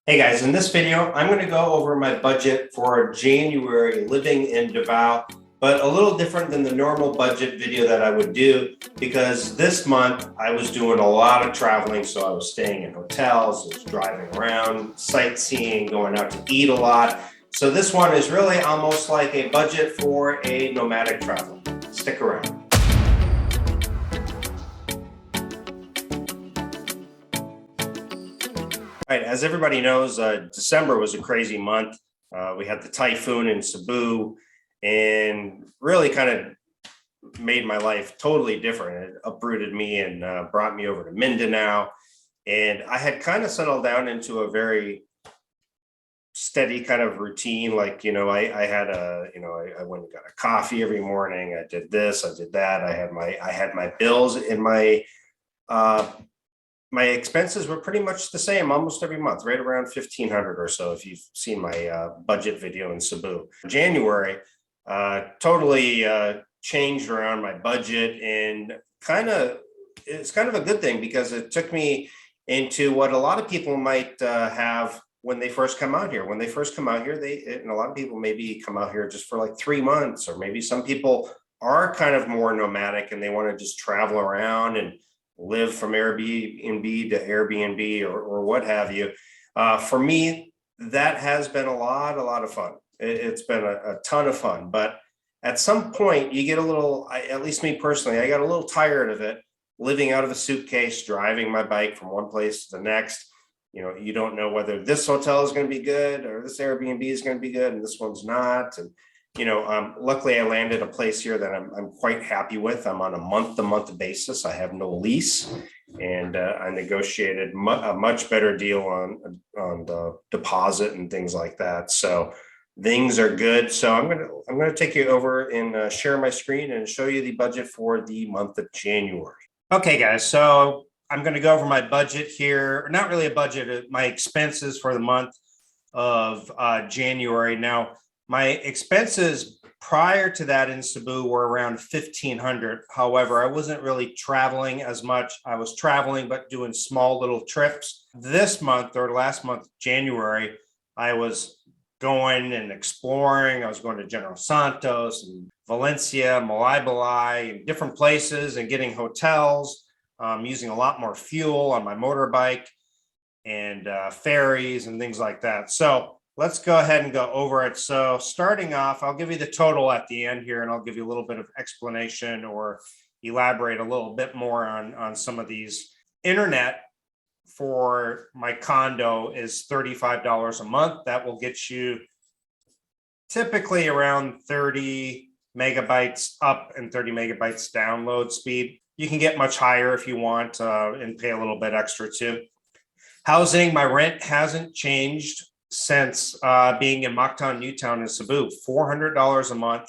Hey guys, in this video, I'm going to go over my budget for January living in Davao, but a little different than the normal budget video that I would do because this month I was doing a lot of traveling. So I was staying in hotels, I was driving around, sightseeing, going out to eat a lot. So this one is really almost like a budget for a nomadic traveler. Stick around. All right, as everybody knows, December was a crazy month. We had the typhoon in Cebu and really kind of made my life totally different. It uprooted me and brought me over to Mindanao. And I had kind of settled down into a very steady kind of routine. Like, I had I went and got a coffee every morning. I did this, I did that. I had my bills in uh, my expenses were pretty much the same almost every month, right around 1,500 or so. If you've seen my budget video in Cebu, January totally changed around my budget, and it's kind of a good thing because it took me into what a lot of people might have when they first come out here. When they first come out here, and a lot of people maybe come out here just for like 3 months, or maybe some people are kind of more nomadic and they want to just travel around and live from Airbnb to Airbnb or what have you. For me, that has been a lot of fun. It's been a ton of fun, but at some point you get a little, at least me personally, I got a little tired of it, living out of a suitcase, driving my bike from one place to the next. You don't know whether this hotel is going to be good or this Airbnb is going to be good and this one's not. And luckily I landed a place here that I'm quite happy with. I'm on a month-to-month basis. I have no lease, and I negotiated a much better deal on the deposit and things like that. So things are good. So I'm gonna take you over and share my screen and show you the budget for the month of January. Okay, guys. So I'm going to go over my budget here. Not really a budget, my expenses for the month of January. Now, my expenses prior to that in Cebu were around 1,500. However, I wasn't really traveling as much. I was traveling, but doing small little trips. This month or last month, January, I was going and exploring. I was going to General Santos and Valencia, Malaybalay, and different places and getting hotels, using a lot more fuel on my motorbike and ferries and things like that. So let's go ahead and go over it. So starting off, I'll give you the total at the end here, and I'll give you a little bit of explanation or elaborate a little bit more on some of these. Internet for my condo is $35 a month. That will get you typically around 30 megabytes up and 30 megabytes download speed. You can get much higher if you want and pay a little bit extra too. Housing, my rent hasn't changed since being in Mactan, Newtown, and Cebu, $400 a month.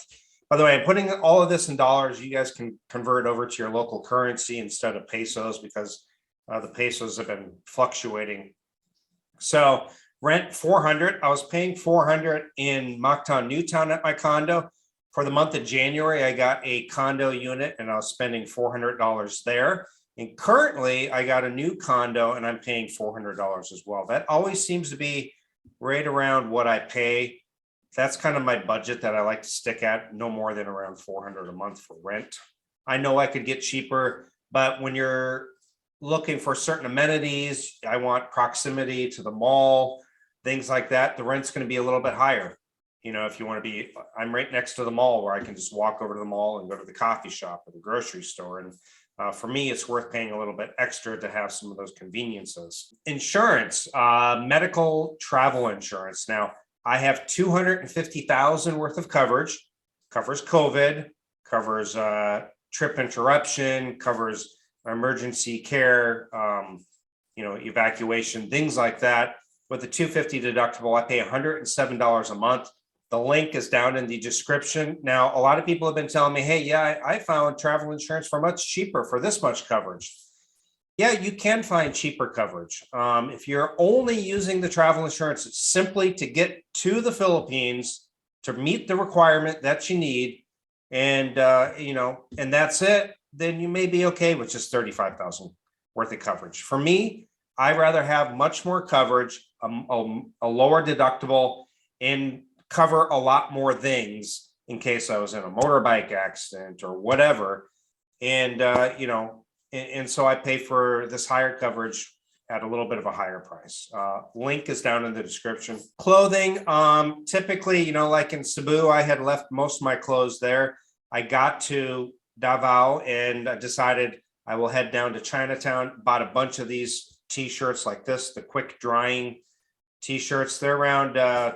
By the way, I'm putting all of this in dollars. You guys can convert over to your local currency instead of pesos because the pesos have been fluctuating. So rent $400. I was paying $400 in Mactan, Newtown at my condo. For the month of January, I got a condo unit and I was spending $400 there. And currently, I got a new condo and I'm paying $400 as well. That always seems to be right around what I pay. That's kind of my budget that I like to stick at, no more than around $400 a month for rent. I know I could get cheaper, but when you're looking for certain amenities, I want proximity to the mall, things like that, the rent's going to be a little bit higher. If you want to be, I'm right next to the mall where I can just walk over to the mall and go to the coffee shop or the grocery store. And for me, it's worth paying a little bit extra to have some of those conveniences. Insurance, medical travel insurance. Now, I have $250,000 worth of coverage, covers COVID, covers trip interruption, covers emergency care, evacuation, things like that. With the $250 deductible, I pay $107 a month. The link is down in the description. Now, a lot of people have been telling me, hey, yeah, I found travel insurance for much cheaper for this much coverage. Yeah, you can find cheaper coverage. If you're only using the travel insurance simply to get to the Philippines to meet the requirement that you need, and and that's it, then you may be okay with just $35,000 worth of coverage. For me, I rather have much more coverage, a lower deductible and cover a lot more things in case I was in a motorbike accident or whatever. And, and so I pay for this higher coverage at a little bit of a higher price. Link is down in the description. Clothing, typically, like in Cebu, I had left most of my clothes there. I got to Davao and decided I will head down to Chinatown, bought a bunch of these t-shirts like this, the quick drying t-shirts. They're around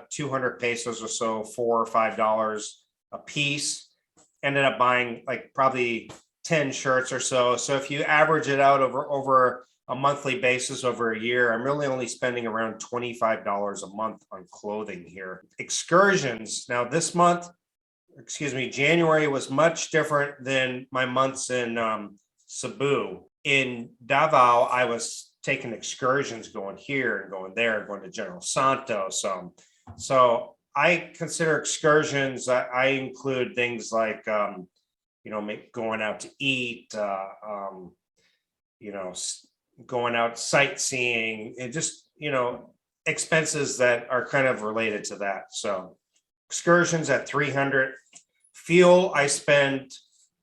200 pesos or so, $4 or $5 a piece. Ended up buying like probably 10 shirts or so. So if you average it out over a monthly basis over a year, I'm really only spending around $25 a month on clothing here. Excursions. Now this month, January was much different than my months in Cebu. In Davao, I was taking excursions going here and going there, going to General Santos. So I consider excursions, I include things like, going out to eat, going out sightseeing, and just, expenses that are kind of related to that. So excursions at 300. Fuel, I spend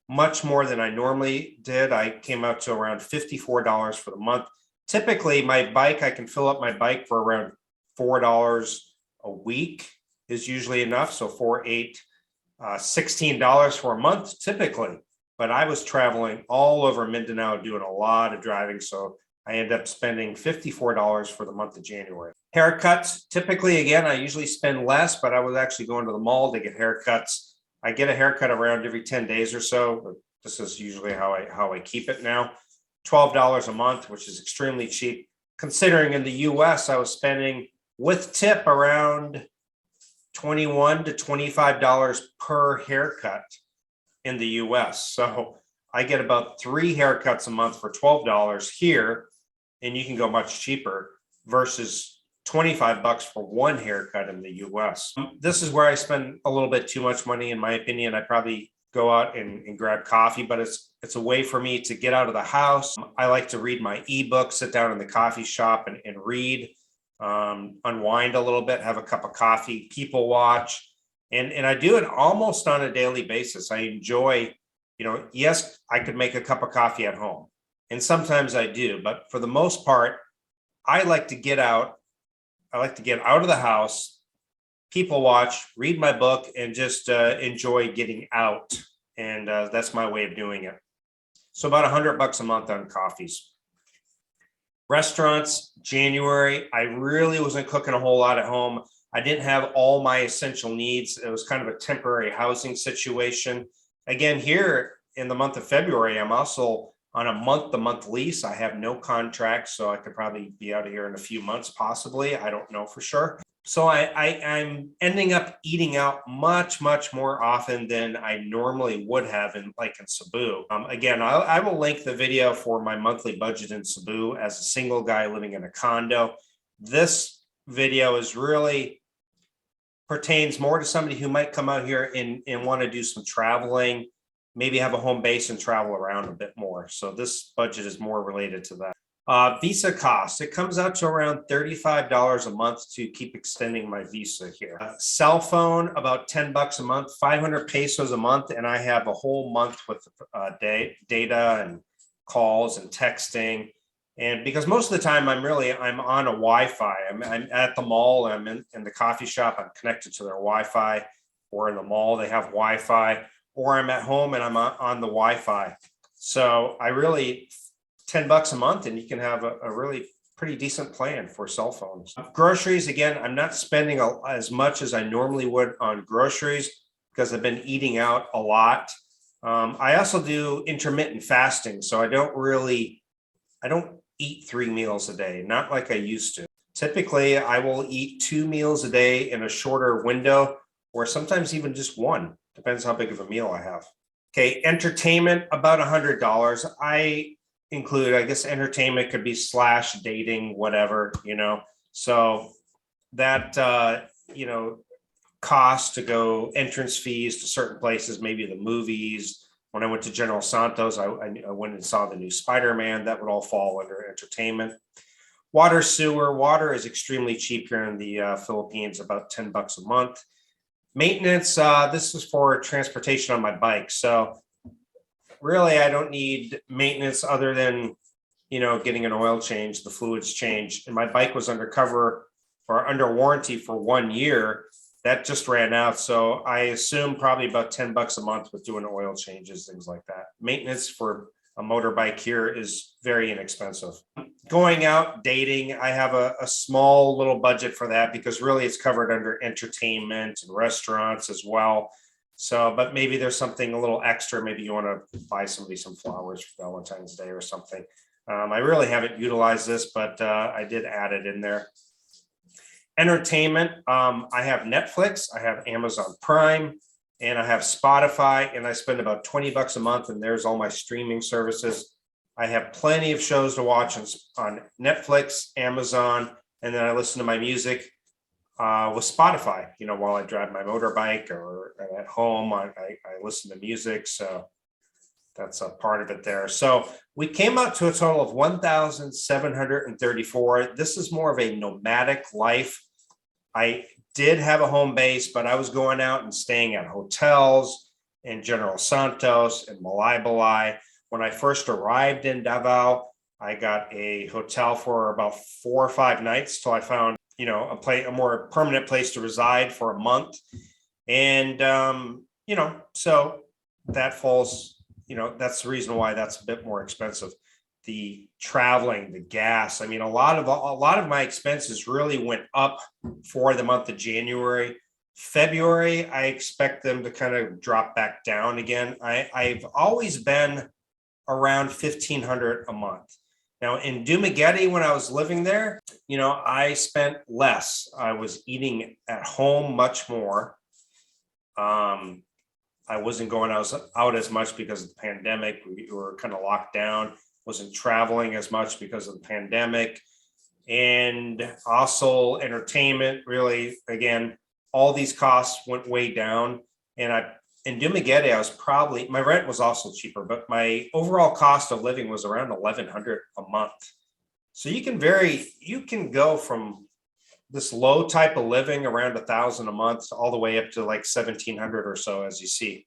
much more than I normally did. I came out to around $54 for the month. Typically, my bike, I can fill up my bike for around $4 a week is usually enough. So 4, 8, $16 for a month typically. But I was traveling all over Mindanao doing a lot of driving. So I ended up spending $54 for the month of January. Haircuts, typically, again, I usually spend less, but I was actually going to the mall to get haircuts. I get a haircut around every 10 days or so, but this is usually how I keep it now. $12 a month, which is extremely cheap. Considering in the US, I was spending with tip around $21 to $25 per haircut in the US. So I get about 3 haircuts a month for $12 here, and you can go much cheaper versus $25 for one haircut in the US. This is where I spend a little bit too much money, in my opinion. I probably go out and grab coffee, but it's a way for me to get out of the house. I like to read my ebook, sit down in the coffee shop and read, unwind a little bit, have a cup of coffee, people watch. And I do it almost on a daily basis. I enjoy, yes, I could make a cup of coffee at home, and sometimes I do, but for the most part, I like to get out. I like to get out of the house, people watch, read my book, and just enjoy getting out. And that's my way of doing it. So about $100 a month on coffees. Restaurants, January, I really wasn't cooking a whole lot at home. I didn't have all my essential needs. It was kind of a temporary housing situation. Again, here in the month of February, I'm also on a month-to-month lease. I have no contract, so I could probably be out of here in a few months, possibly. I don't know for sure. So I'm ending up eating out much, much more often than I normally would have in Cebu. Again, I will link the video for my monthly budget in Cebu as a single guy living in a condo. This video is really pertains more to somebody who might come out here and want to do some traveling, maybe have a home base and travel around a bit more. So this budget is more related to that. Visa costs, it comes out to around $35 a month to keep extending my visa here. Cell phone, about $10 a month, 500 pesos a month, and I have a whole month with data and calls and texting. And because most of the time I'm on a Wi-Fi. I'm at the mall, I'm in the coffee shop, I'm connected to their Wi-Fi, or in the mall they have Wi-Fi, or I'm at home and I'm on the Wi-Fi. So I really, $10 a month and you can have a really pretty decent plan for cell phones. Groceries, again, I'm not spending as much as I normally would on groceries because I've been eating out a lot. I also do intermittent fasting. So I don't eat 3 meals a day, not like I used to. Typically, I will eat 2 meals a day in a shorter window, or sometimes even just one. Depends how big of a meal I have. Okay, entertainment, about $100. I include, I guess entertainment could be / dating, whatever, So that, cost to go, entrance fees to certain places, maybe the movies. When I went to General Santos, I went and saw the new Spider-Man. That would all fall under entertainment. Water, sewer. Water is extremely cheap here in the Philippines, about $10 a month. Maintenance, this is for transportation on my bike. So really, I don't need maintenance other than, getting an oil change, the fluids changed. And my bike was undercover or under warranty for 1 year. That just ran out. So I assume probably about $10 a month with doing oil changes, things like that. Maintenance for a motorbike here is very inexpensive. Going out, dating, I have a small little budget for that because really it's covered under entertainment and restaurants as well. So, but maybe there's something a little extra. Maybe you want to buy somebody some flowers for Valentine's Day or something. I really haven't utilized this, but I did add it in there. Entertainment, I have Netflix, I have Amazon Prime, and I have Spotify, and I spend about $20 a month, and there's all my streaming services. I have plenty of shows to watch on Netflix, Amazon, and then I listen to my music with Spotify, while I drive my motorbike or at home, I listen to music. So that's a part of it there. So we came out to a total of 1,734. This is more of a nomadic life. I did have a home base, but I was going out and staying at hotels in General Santos and Balai. When I first arrived in Davao, I got a hotel for about 4 or 5 nights till I found, a more permanent place to reside for a month. And, so that falls, that's the reason why that's a bit more expensive. The traveling, the gas. I mean, a lot of my expenses really went up for the month of January. February, I expect them to kind of drop back down again. I've always been around $1,500 a month. Now in Dumaguete, when I was living there, I spent less. I was eating at home much more. I wasn't going out as much because of the pandemic. We were kind of locked down. Wasn't traveling as much because of the pandemic. And also entertainment, really, again, all these costs went way down. And in Dumaguete, my rent was also cheaper, but my overall cost of living was around $1,100 a month. So you can go from this low type of living around $1,000 a month all the way up to like $1,700 or so, as you see.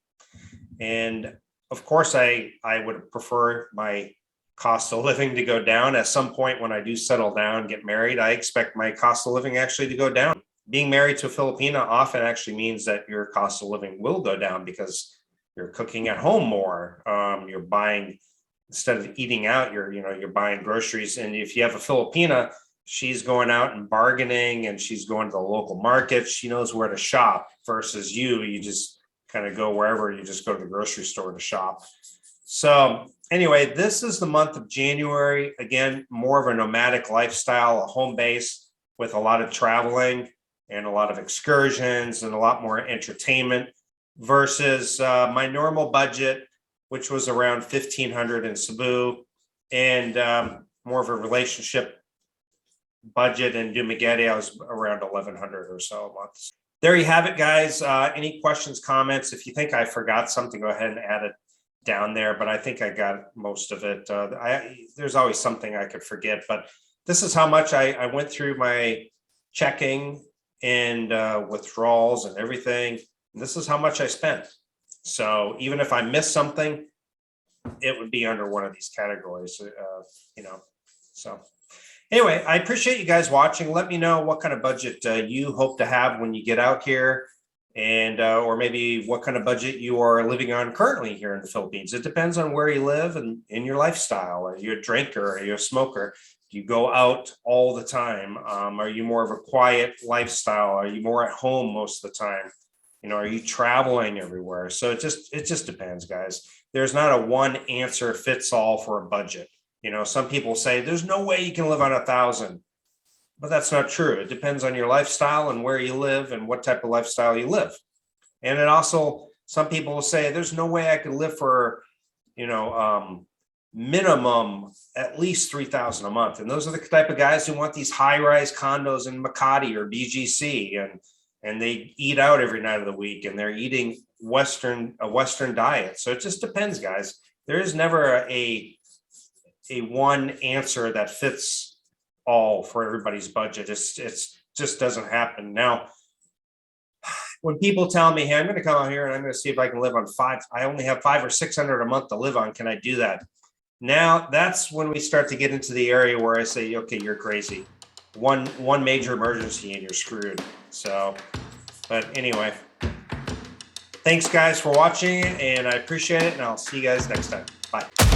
And of course, I would prefer my cost of living to go down. At some point when I do settle down, get married, I expect my cost of living actually to go down. Being married to a Filipina often actually means that your cost of living will go down because you're cooking at home more. You're buying, instead of eating out, you're buying groceries. And if you have a Filipina, she's going out and bargaining and she's going to the local market. She knows where to shop versus you just kind of go wherever, you just go to the grocery store to shop. So anyway, this is the month of January. Again, more of a nomadic lifestyle, a home base with a lot of traveling and a lot of excursions and a lot more entertainment versus my normal budget, which was around $1,500 in Cebu, and more of a relationship budget in Dumaguete. I was around $1,100 or so a month. There you have it, guys. Any questions, comments? If you think I forgot something, go ahead and add it down there, but I think I got most of it. There's always something I could forget, but this is how much I went through my checking and withdrawals and everything. This is how much I spent. So even if I missed something, it would be under one of these categories, so anyway, I appreciate you guys watching. Let me know what kind of budget you hope to have when you get out here, and or maybe what kind of budget you are living on currently here in the Philippines. It depends on where you live and in your lifestyle. Are you a drinker? Are you a smoker? Do you go out all the time? Are you more of a quiet lifestyle? Are you more at home most of the time? Are you traveling everywhere? So it just depends, guys. There's not a one answer fits all for a budget. Some people say there's no way you can live on 1,000. But that's not true. It depends on your lifestyle and where you live and what type of lifestyle you live. And it also, some people will say, there's no way I could live for, minimum at least 3,000 a month. And those are the type of guys who want these high-rise condos in Makati or BGC, and they eat out every night of the week, and they're eating a Western diet. So it just depends, guys. There is never a one answer that fits all for everybody's budget. It's just doesn't happen. Now, when people tell me, hey, I'm going to come out here and I'm going to see if I can live on I only have 500 or 600 a month to live on. Can I do that? Now that's when we start to get into the area where I say, okay, you're crazy. One major emergency and you're screwed. So, but anyway, thanks guys for watching, and I appreciate it. And I'll see you guys next time. Bye.